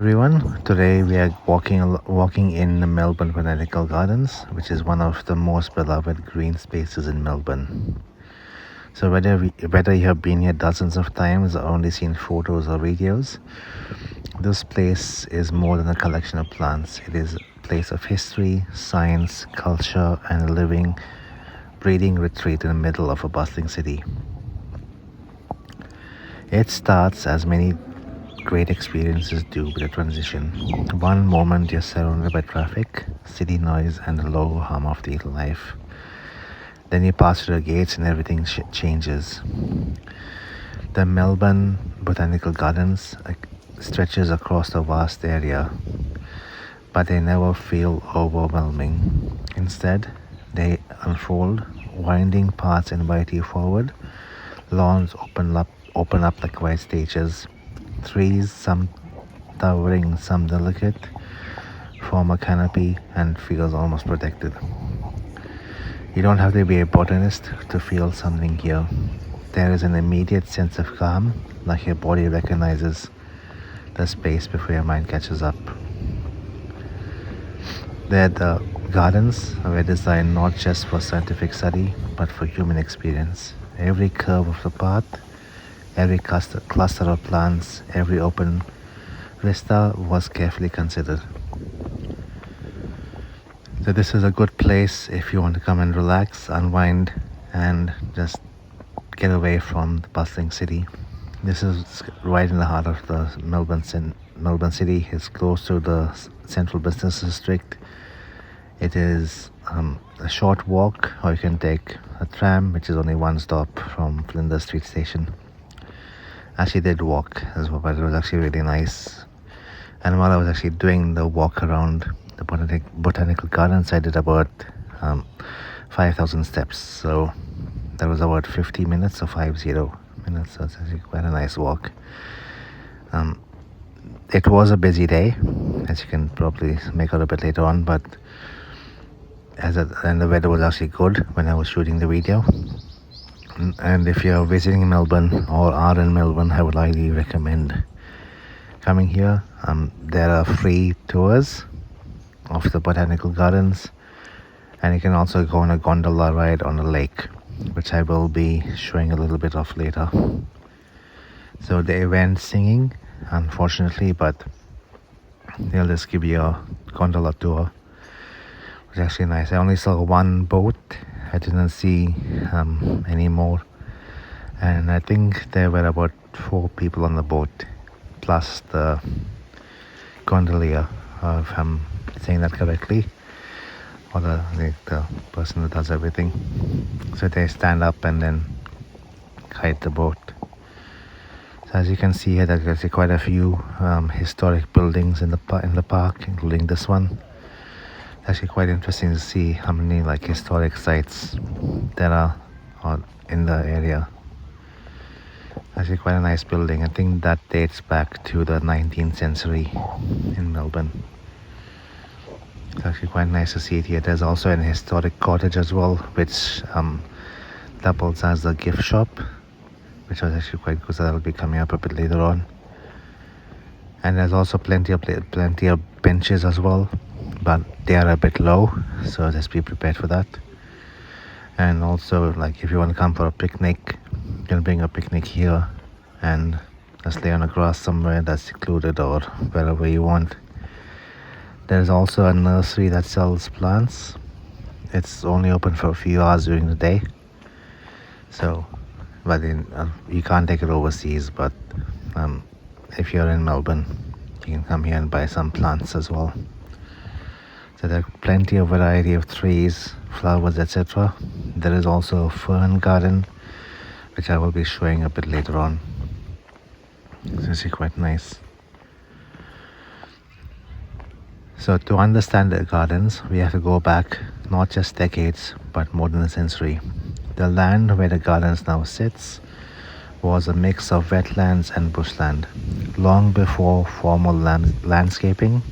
Everyone, today we are walking in the Melbourne Botanical Gardens, which is one of the most beloved green spaces in Melbourne. So whether you have been here dozens of times or only seen photos or videos, this place is more than a collection of plants. It is a place of history, science, culture, and a living, breathing retreat in the middle of a bustling city. It starts, as many great experiences do, with a transition. One moment you're surrounded by traffic, city noise, and the low hum of daily life. Then you pass through the gates and everything changes. The Melbourne Botanical Gardens stretches across a vast area, but they never feel overwhelming. Instead, they unfold, winding paths invite you forward, lawns open up like wide stages, trees, some towering, some delicate, form a canopy and feels almost protected. You don't have to be a botanist to feel something here. There is an immediate sense of calm, like your body recognizes the space before your mind catches up. The gardens were designed not just for scientific study, but for human experience. Every curve of the path, every cluster of plants, every open vista was carefully considered. So this is a good place if you want to come and relax, unwind, and just get away from the bustling city. This is right in the heart of the Melbourne City. It's close to the central business district. It is a short walk, or you can take a tram, which is only one stop from Flinders Street Station. Actually did walk as well, but it was actually really nice. And while I was actually doing the walk around the botanical gardens, I did about 5,000 steps. So that was about 50 minutes or 50 minutes. So it's actually quite a nice walk. It was a busy day, as you can probably make out a bit later on, but and the weather was actually good when I was shooting the video. And if you're visiting Melbourne or are in Melbourne, I would highly recommend coming here. There are free tours of the botanical gardens, and you can also go on a gondola ride on a lake, which I will be showing a little bit of later. So they went singing, unfortunately, but they'll just give you a gondola tour, which is actually nice. I only saw one boat. I didn't see any more, and I think there were about 4 people on the boat, plus the gondolier, if I'm saying that correctly, or the person that does everything. So they stand up and then guide the boat. So as you can see here, there's actually quite a few historic buildings in the park, including this one. Actually quite interesting to see how many historic sites there are in the area. Actually quite a nice building. I think that dates back to the 19th century in Melbourne. It's actually quite nice to see it here. There's also an historic cottage as well, which doubles as a gift shop, which was actually quite good. So that'll be coming up a bit later on. And there's also plenty of benches as well, but they are a bit low, so just be prepared for that. And also, if you want to come for a picnic, you can bring a picnic here and just lay on the grass somewhere that's secluded or wherever you want. There's also a nursery that sells plants. It's only open for a few hours during the day, so but you can't take it overseas, but if you're in Melbourne, you can come here and buy some plants as well. So there are plenty of variety of trees, flowers, etc. There is also a fern garden, which I will be showing a bit later on. It's actually quite nice. So to understand the gardens, we have to go back not just decades, but more than a century. The land where the gardens now sits was a mix of wetlands and bushland. Long before formal landscaping,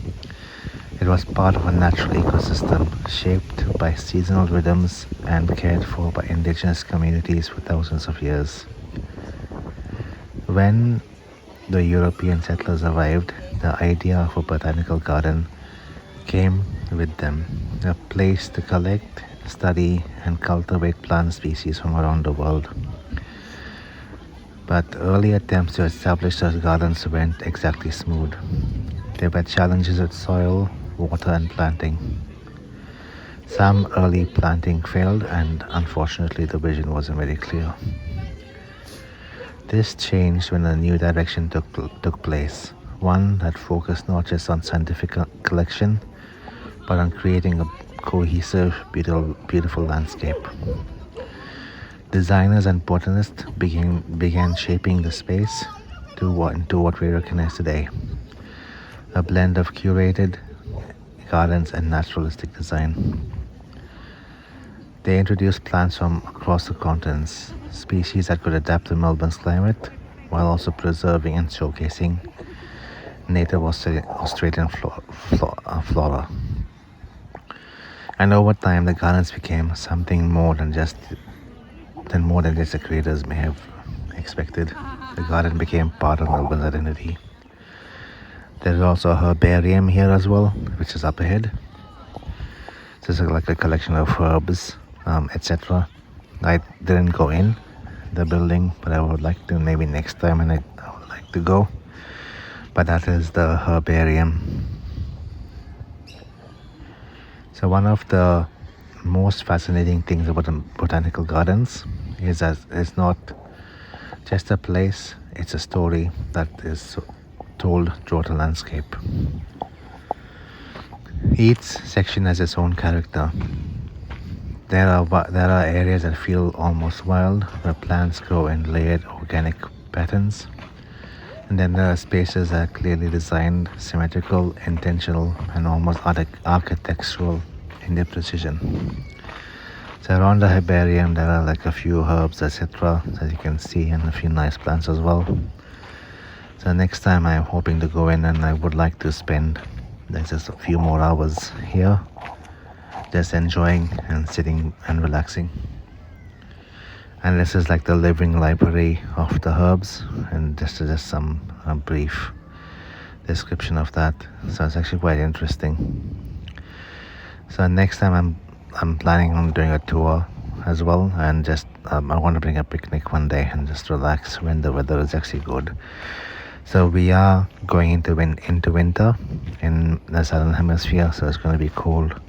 it was part of a natural ecosystem shaped by seasonal rhythms and cared for by indigenous communities for thousands of years. When the European settlers arrived, the idea of a botanical garden came with them, a place to collect, study, and cultivate plant species from around the world. But early attempts to establish such gardens weren't exactly smooth. There were challenges with soil, water, and planting. Some early planting failed, and unfortunately, the vision wasn't very clear. This changed when a new direction took place, one that focused not just on scientific collection, but on creating a cohesive, beautiful landscape. Designers and botanists began shaping the space into what we recognize today, a blend of curated gardens and naturalistic design. They introduced plants from across the continents, species that could adapt to Melbourne's climate, while also preserving and showcasing native Australian flora. And over time, the gardens became something more than the creators may have expected. The garden became part of Melbourne's identity. There's also a herbarium here as well, which is up ahead. This is like a collection of herbs, etc. I didn't go in the building, but I would like to maybe next time, and I would like to go. But that is the herbarium. So one of the most fascinating things about the botanical gardens is that it's not just a place, it's a story that is told throughout the landscape. Each section has its own character. There are areas that feel almost wild, where plants grow in layered organic patterns. And then there are spaces that are clearly designed, symmetrical, intentional, and almost architectural in their precision. So around the herbarium there are like a few herbs, etc. as you can see, and a few nice plants as well. So next time I'm hoping to go in, and I would like to spend just a few more hours here, just enjoying and sitting and relaxing. And this is like the living library of the herbs, and just some brief description of that. So it's actually quite interesting. So next time I'm planning on doing a tour as well, and just I want to bring a picnic one day and just relax when the weather is actually good. So we are going into winter in the southern hemisphere, so it's going to be cold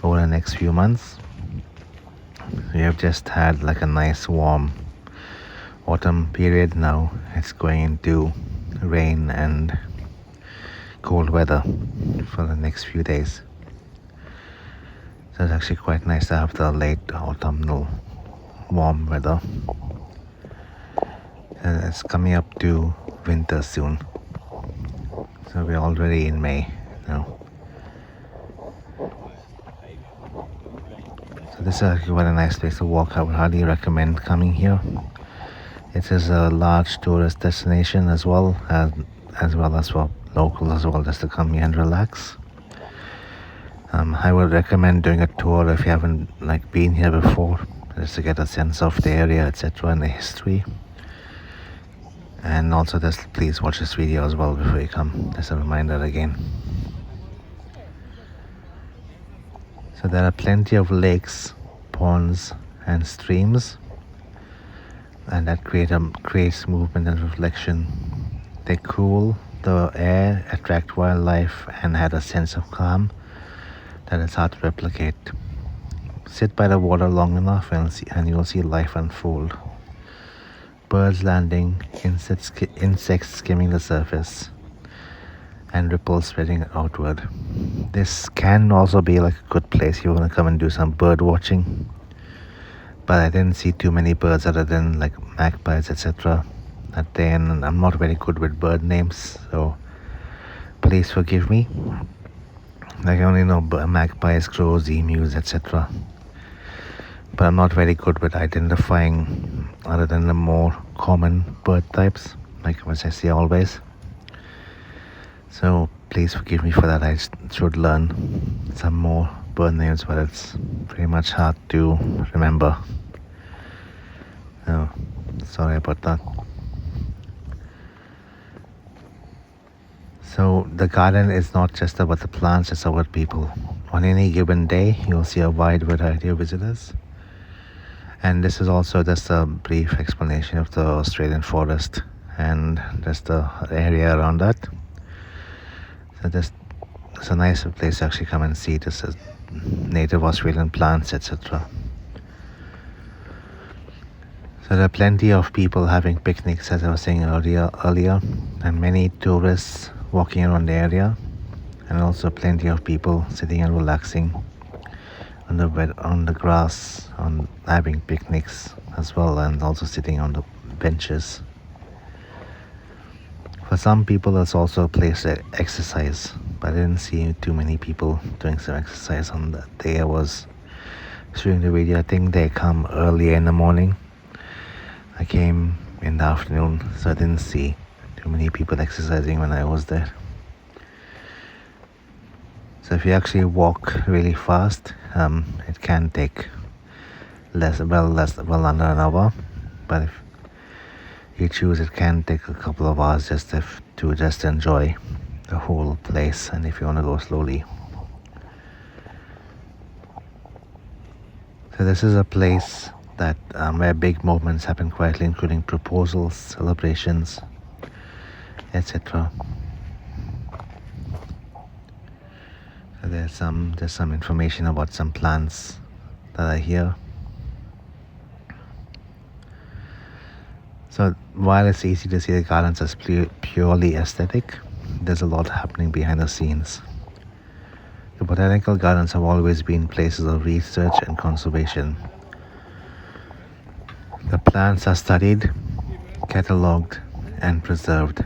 over the next few months. We have just had like a nice warm autumn period. Now it's going into rain and cold weather for the next few days. So it's actually quite nice to have the late autumnal warm weather. And it's coming up to winter soon. So we're already in May now. So this is actually quite a nice place to walk. I would highly recommend coming here. It is a large tourist destination as well as for locals as well, just to come here and relax. I would recommend doing a tour if you haven't been here before, just to get a sense of the area, etc., and the history. And also just please watch this video as well before you come, just a reminder again. So there are plenty of lakes, ponds and streams, and that creates movement and reflection. They cool the air, attract wildlife, and add a sense of calm that is hard to replicate. Sit by the water long enough and you'll see life unfold. Birds landing, insects skimming the surface, and ripples spreading outward. This can also be like a good place if you want to come and do some bird watching. But I didn't see too many birds other than like magpies, etc. that day, and I'm not very good with bird names, so please forgive me. I only know magpies, crows, emus, etc. But I'm not very good with identifying other than the more common bird types, like which I see always. So please forgive me for that. I should learn some more bird names, but it's pretty much hard to remember. So sorry about that. So the garden is not just about the plants, it's about people. On any given day, you'll see a wide variety of visitors. And this is also just a brief explanation of the Australian forest and just the area around that. So just it's a nice place to actually come and see this native Australian plants, etc. So there are plenty of people having picnics, as I was saying earlier, and many tourists walking around the area, and also plenty of people sitting and relaxing on the grass, on having picnics as well, and also sitting on the benches. For some people, it's also a place to exercise, but I didn't see too many people doing some exercise on the day I was shooting the video. I think they come early in the morning. I came in the afternoon, so I didn't see too many people exercising when I was there. So if you actually walk really fast, it can take well under an hour. But if you choose, it can take a couple of hours to just enjoy the whole place. And if you want to go slowly, so this is a place that where big movements happen quietly, including proposals, celebrations, etc. So there's some information about some plants that are here. So while it's easy to see the gardens as purely aesthetic, there's a lot happening behind the scenes. The botanical gardens have always been places of research and conservation. The plants are studied, catalogued, and preserved.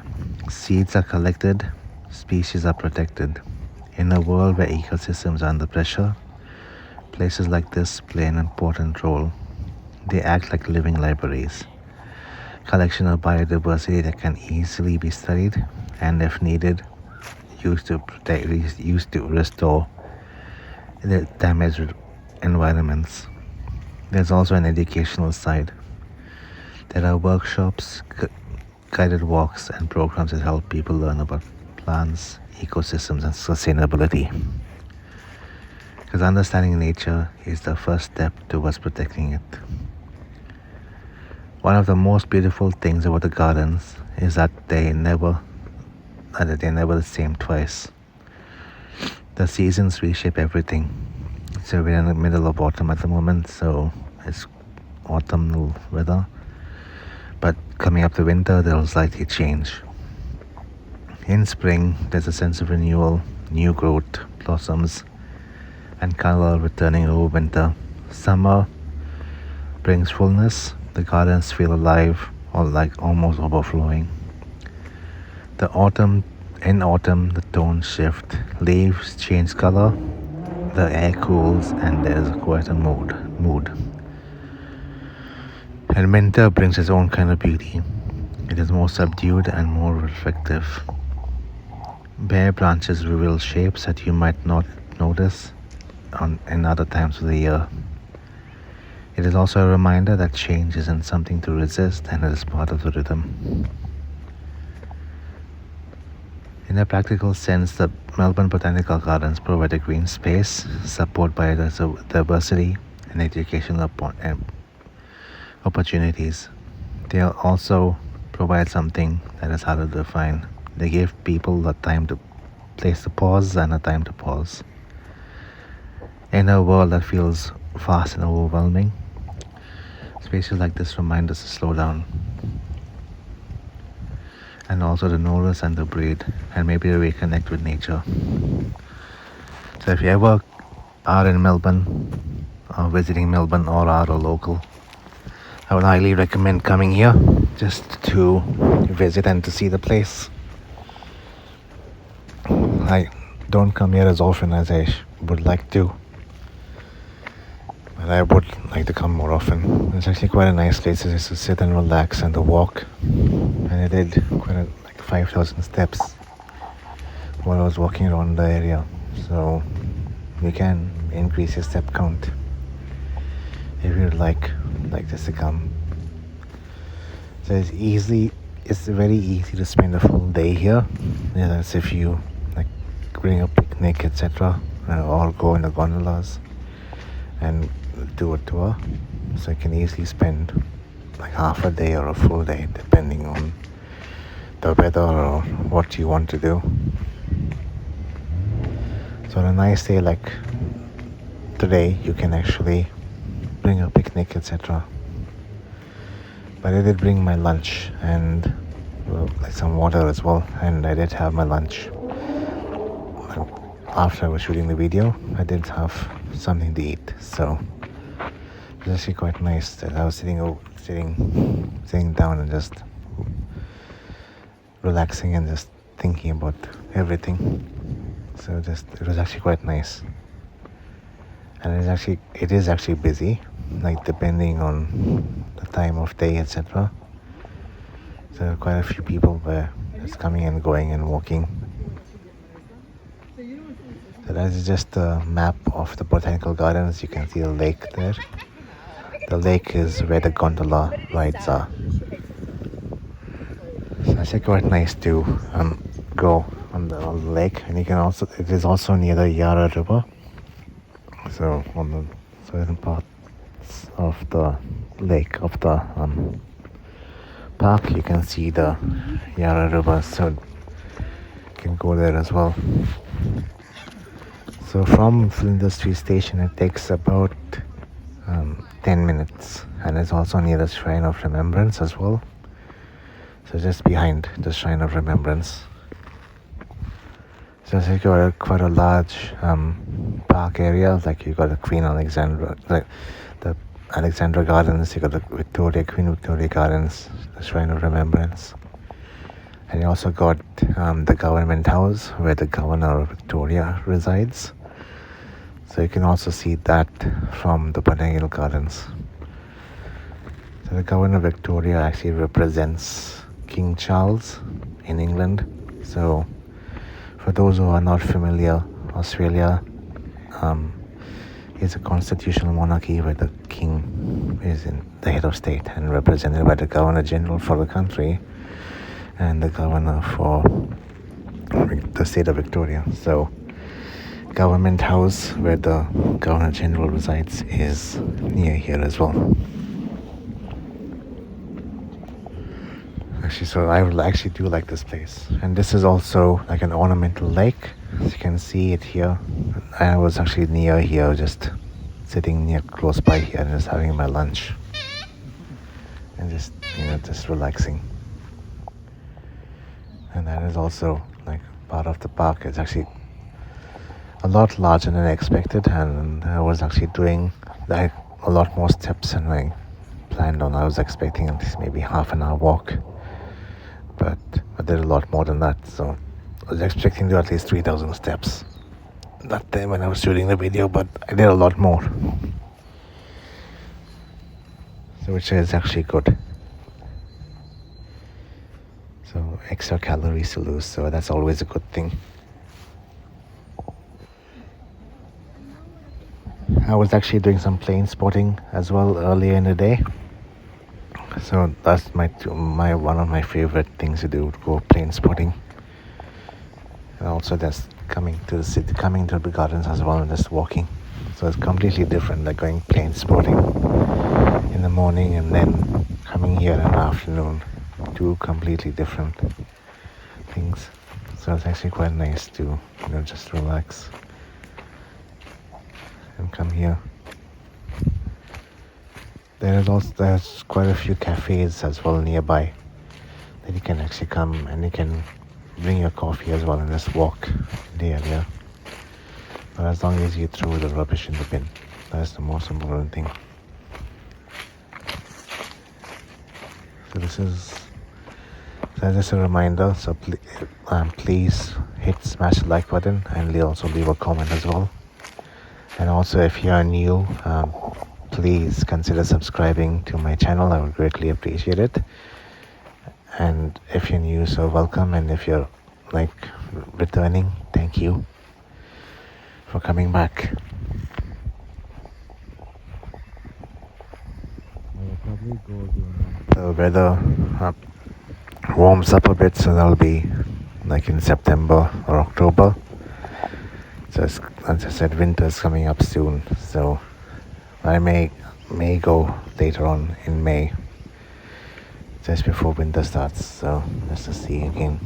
Seeds are collected, species are protected. In a world where ecosystems are under pressure, places like this play an important role. They act like living libraries. Collection of biodiversity that can easily be studied and, if needed, used to restore the damaged environments. There's also an educational side. There are workshops, guided walks, and programs that help people learn about plants, ecosystems, and sustainability. Because understanding nature is the first step towards protecting it. One of the most beautiful things about the gardens is that they're never the same twice. The seasons reshape everything. So we're in the middle of autumn at the moment, so it's autumnal weather. But coming up to winter, they'll slightly change. In spring, there's a sense of renewal, new growth, blossoms, and color returning over winter. Summer brings fullness. The gardens feel alive, or like almost overflowing. In autumn, the tones shift. Leaves change color, the air cools, and there's quite a mood. And winter brings its own kind of beauty. It is more subdued and more reflective. Bare branches reveal shapes that you might not notice in other times of the year. It is also a reminder that change isn't something to resist, and it is part of the rhythm. In a practical sense, the Melbourne Botanical Gardens provide a green space, support biodiversity, and educational opportunities. They also provide something that is harder to define. They give people a time to place to pause and a time to pause. In a world that feels fast and overwhelming, spaces like this remind us to slow down, and also to notice and to breathe, and maybe to reconnect with nature. So if you ever are in Melbourne, or visiting Melbourne, or are a local, I would highly recommend coming here just to visit and to see the place. I don't come here as often as I would like to, but I would like to come more often. It's actually quite a nice place just to sit and relax and to walk. And I did quite like 5,000 steps while I was walking around the area. So you can increase your step count if you'd like this to come. So it's easily it's very easy to spend a full day here. As if you like bring a picnic, etc., or go in the gondolas and do a tour. So you can easily spend like half a day or a full day, depending on the weather or what you want to do. So on a nice day like today, you can actually bring a picnic, etc. But I did bring my lunch and like some water as well, and I did have my lunch. After I was shooting the video, I did have something to eat, so it was actually quite nice that I was sitting down and just relaxing and just thinking about everything. So it was actually quite nice, and it is actually busy, like depending on the time of day, etc. So quite a few people were just coming and going and walking. So that is just a map of the Botanical Gardens. You can see the lake there. The lake is where the gondola rides are. So it's quite nice to go on the lake, and it is also near the Yarra River. So on the certain parts of the lake of the park, you can see the Yarra River, so you can go there as well. So from Flinders Street Station, it takes about 10 minutes, and it's also near the Shrine of Remembrance as well. So just behind the Shrine of Remembrance. So it's quite a large park area. Like you got the Queen Alexandra, like the Alexandra Gardens. You got the Queen Victoria Gardens, the Shrine of Remembrance, and you also got the Government House where the Governor of Victoria resides. So you can also see that from the Botanical Gardens. So the Governor of Victoria actually represents King Charles in England. So for those who are not familiar, Australia is a constitutional monarchy where the king is in the head of state and represented by the Governor General for the country and the Governor for the state of Victoria. So Government House, where the Governor General resides, is near here as well. So I actually do like this place, and this is also like an ornamental lake. As you can see it here, I was actually near here, just sitting near close by here and just having my lunch and just relaxing. And that is also like part of the park. It's actually a lot larger than I expected, and I was actually doing like a lot more steps than I planned on. I was expecting at least maybe half an hour walk, but I did a lot more than that. So I was expecting to do at least 3,000 steps that day when I was shooting the video, but I did a lot more, so which is actually good. So extra calories to lose, so that's always a good thing. I was actually doing some plane spotting as well earlier in the day. So that's one of my favorite things to do, to go plane spotting. And also just coming to the gardens as well and just walking. So it's completely different, like going plane spotting in the morning and then coming here in the afternoon. Two completely different things. So it's actually quite nice to just relax and come here. There's quite a few cafes as well nearby that you can actually come and you can bring your coffee as well and just walk in the area. But as long as you throw the rubbish in the bin, that's the most important thing. So this is just a reminder. So please smash the like button and also leave a comment as well. And also, if you are new, please consider subscribing to my channel. I would greatly appreciate it. And if you're new, so welcome. And if you're like returning, thank you for coming back. I will probably go to the weather warms up a bit, so that'll be like in September or October. So as I said, winter's coming up soon, so I may go later on in May, just before winter starts, so just to see again.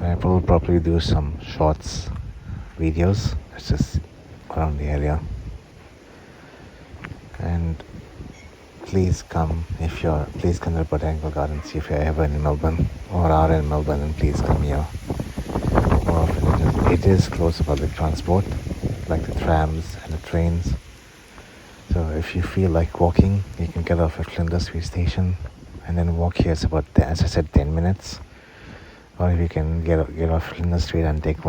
I will probably do some shorts videos just around the area. And please come to the Botanical Gardens if you're ever in Melbourne or are in Melbourne, and please come here more often. It is close to public transport, like the trams and the trains. So if you feel like walking, you can get off at Flinders Street Station and then walk here. It's about, as I said, 10 minutes. Or if you can get off Flinders Street and take a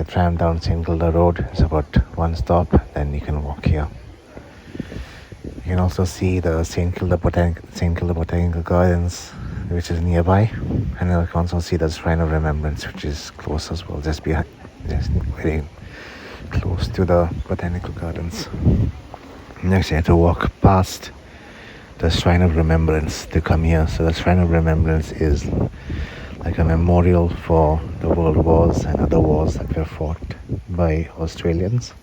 tram down St Kilda Road. It's about one stop, then you can walk here. You can also see the St Kilda Botanical Gardens, which is nearby, and you can also see the Shrine of Remembrance, which is close as well, just very close to the Botanical Gardens. Next, you have to walk past the Shrine of Remembrance to come here. So the Shrine of Remembrance is like a memorial for the world wars and other wars that were fought by Australians.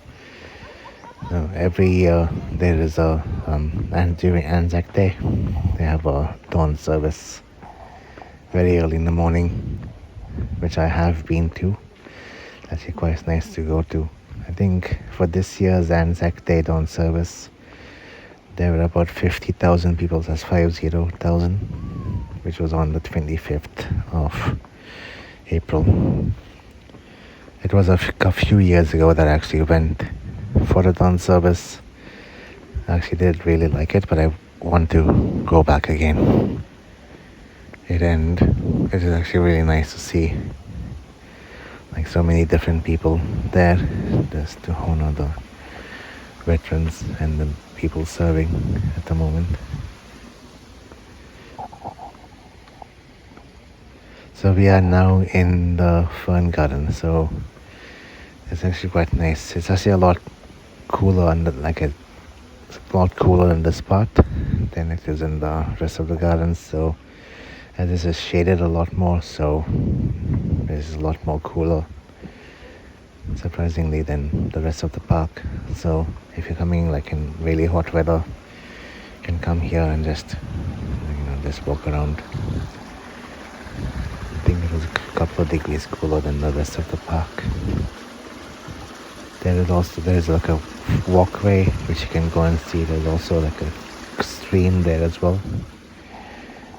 Every year there is and during Anzac Day, they have a dawn service very early in the morning, which I have been to. Actually quite nice to go to. I think for this year's Anzac Day dawn service, there were about 50,000 people, that's 50,000, which was on the 25th of April. It was a few years ago that I actually went for the dawn service. I actually did really like it, but I want to go back again. It is actually really nice to see like so many different people there just to honor the veterans and the people serving at the moment. So we are now in the Fern Garden, so it's actually quite nice. It's actually a lot cooler in this part than it is in the rest of the gardens. So this is shaded a lot more, so this is a lot more cooler, surprisingly, than the rest of the park. So if you're coming like in really hot weather, you can come here and just walk around. I think it was a couple of degrees cooler than the rest of the park. There is like a walkway which you can go and see. There's also like a stream there as well.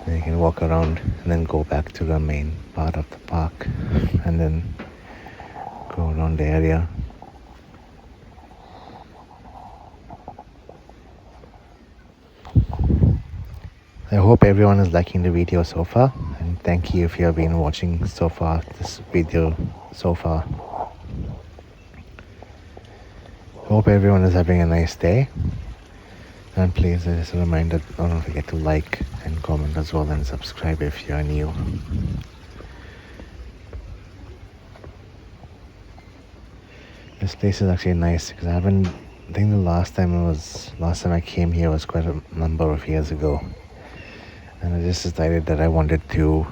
And you can walk around and then go back to the main part of the park and then go around the area. I hope everyone is liking the video so far, and thank you if you have been watching this video so far. Hope everyone is having a nice day, and please, as a reminder, don't forget to like and comment as well, and subscribe if you are new. This place is actually nice because I think the last time I came here was quite a number of years ago, and I just decided that I wanted to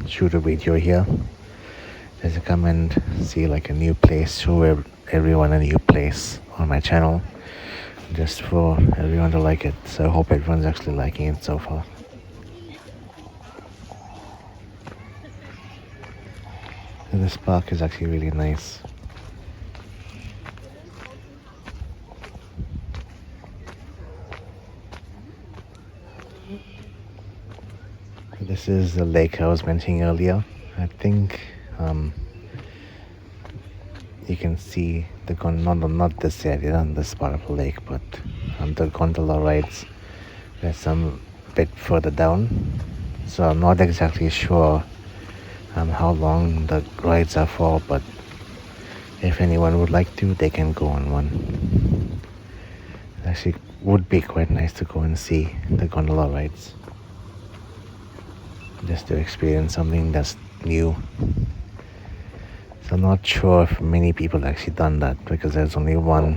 shoot a video here, just to come and see like a new place, show everyone a new place on my channel, just for everyone to like it. So I hope everyone's actually liking it so far. And this park is actually really nice. This is the lake I was mentioning earlier. I think you can see the not this area, not this part of the lake, but the gondola rides. There's some bit further down. So I'm not exactly sure how long the rides are for, but if anyone would like to, they can go on one. It actually would be quite nice to go and see the gondola rides, just to experience something that's new. So I'm not sure if many people actually done that, because there's only one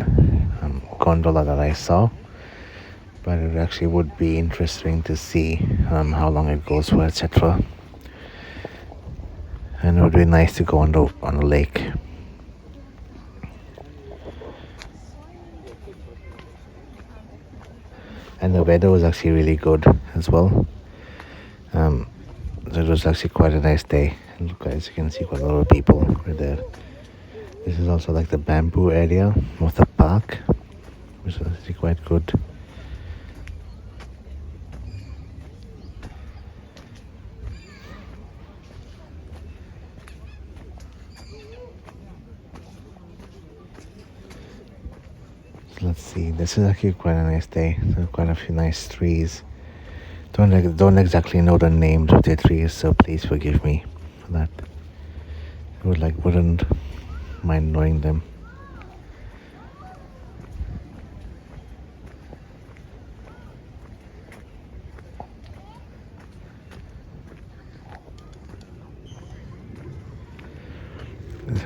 gondola that I saw, but it actually would be interesting to see how long it goes for, etc. And it would be nice to go on a lake. And the weather was actually really good as well. So it was actually quite a nice day. And look, as you can see, quite a lot of people were there. This is also like the bamboo area of the park, which is actually quite good. So let's see, this is actually quite a nice day. So quite a few nice trees. Don't exactly know the names of the trees, so please forgive me for that. I wouldn't mind knowing them.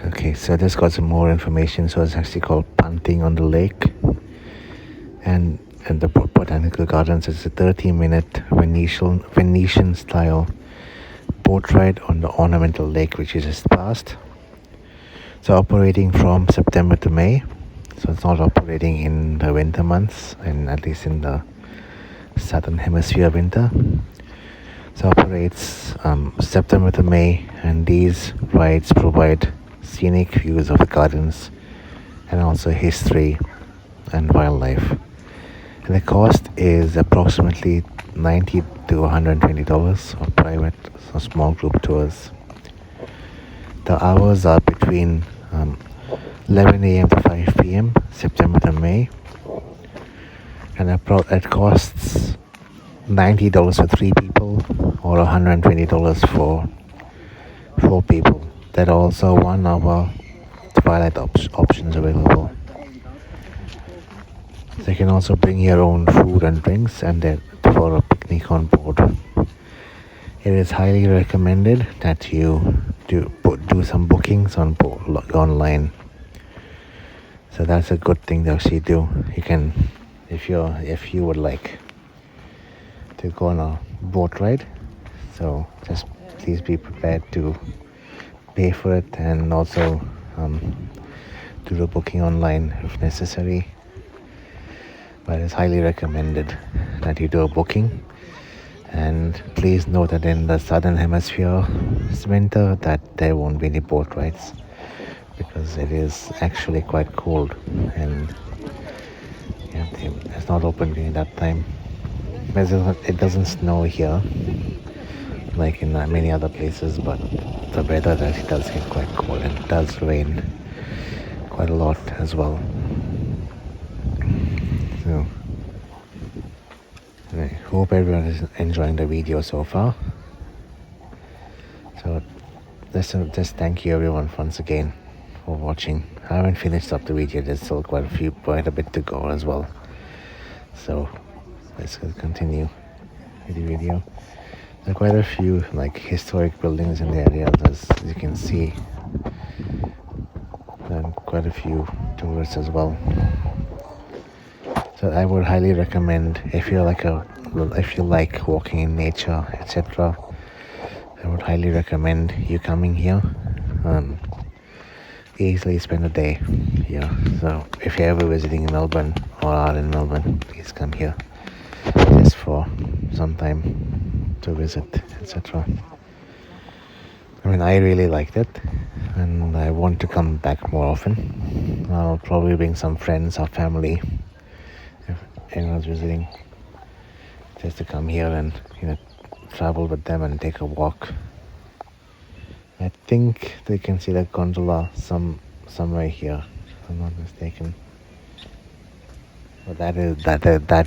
Okay, so this got some more information. So it's actually called Punting on the Lake, and the Botanical Gardens is a 30-minute Venetian style boat ride on the ornamental lake, which is just passed. So operating from September to May. So it's not operating in the winter months, and at least in the southern hemisphere winter. So operates September to May, and these rides provide scenic views of the gardens and also history and wildlife. And the cost is approximately $90 to $120 for private or small group tours. The hours are between 11 a.m. to 5 p.m. September to May, and it costs $90 for 3 people or $120 for 4 people. There are also 1 hour twilight options available. So you can also bring your own food and drinks and then for a picnic on board. It is highly recommended that you do some bookings on board online. So that's a good thing to actually do. You can, if you would like to go on a boat ride, so just please be prepared to pay for it, and also do the booking online if necessary. But it's highly recommended that you do a booking. And please note that in the southern hemisphere winter that there won't be any boat rides, because it is actually quite cold, and yeah, it's not open during that time. It doesn't snow here like in many other places, but the weather actually does get quite cold, and it does rain quite a lot as well. So I hope everyone is enjoying the video so far. So just thank you everyone once again for watching. I haven't finished up the video. There's still quite a bit to go as well. So let's continue with the video. There are quite a few like historic buildings in the area, as you can see, and quite a few tourists as well. So I would highly recommend, if you like walking in nature, etc. I would highly recommend you coming here. Easily spend a day here. So if you're ever visiting Melbourne or are in Melbourne, please come here just for some time to visit, etc. I mean, I really liked it, and I want to come back more often. I'll probably bring some friends or family if anyone's visiting, just to come here and travel with them and take a walk. I think they can see the gondola somewhere here, if I'm not mistaken. But that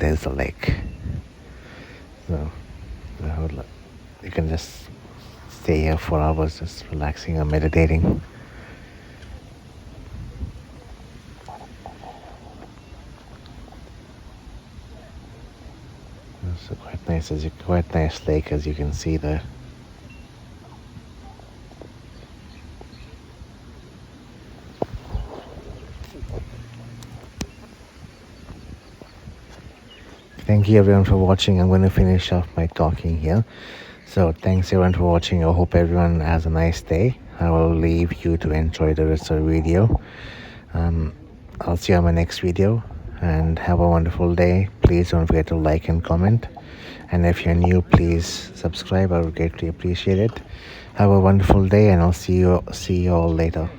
is the lake. So you can just stay here for hours, just relaxing or meditating. It's quite nice lake, as you can see there. Thank you everyone for watching. I'm going to finish off my talking here. So thanks everyone for watching. I hope everyone has a nice day. I will leave you to enjoy the rest of the video. I'll see you on my next video, and have a wonderful day. Please don't forget to like and comment, and if you're new, please subscribe. I would greatly appreciate it. Have a wonderful day, and I'll see you all later.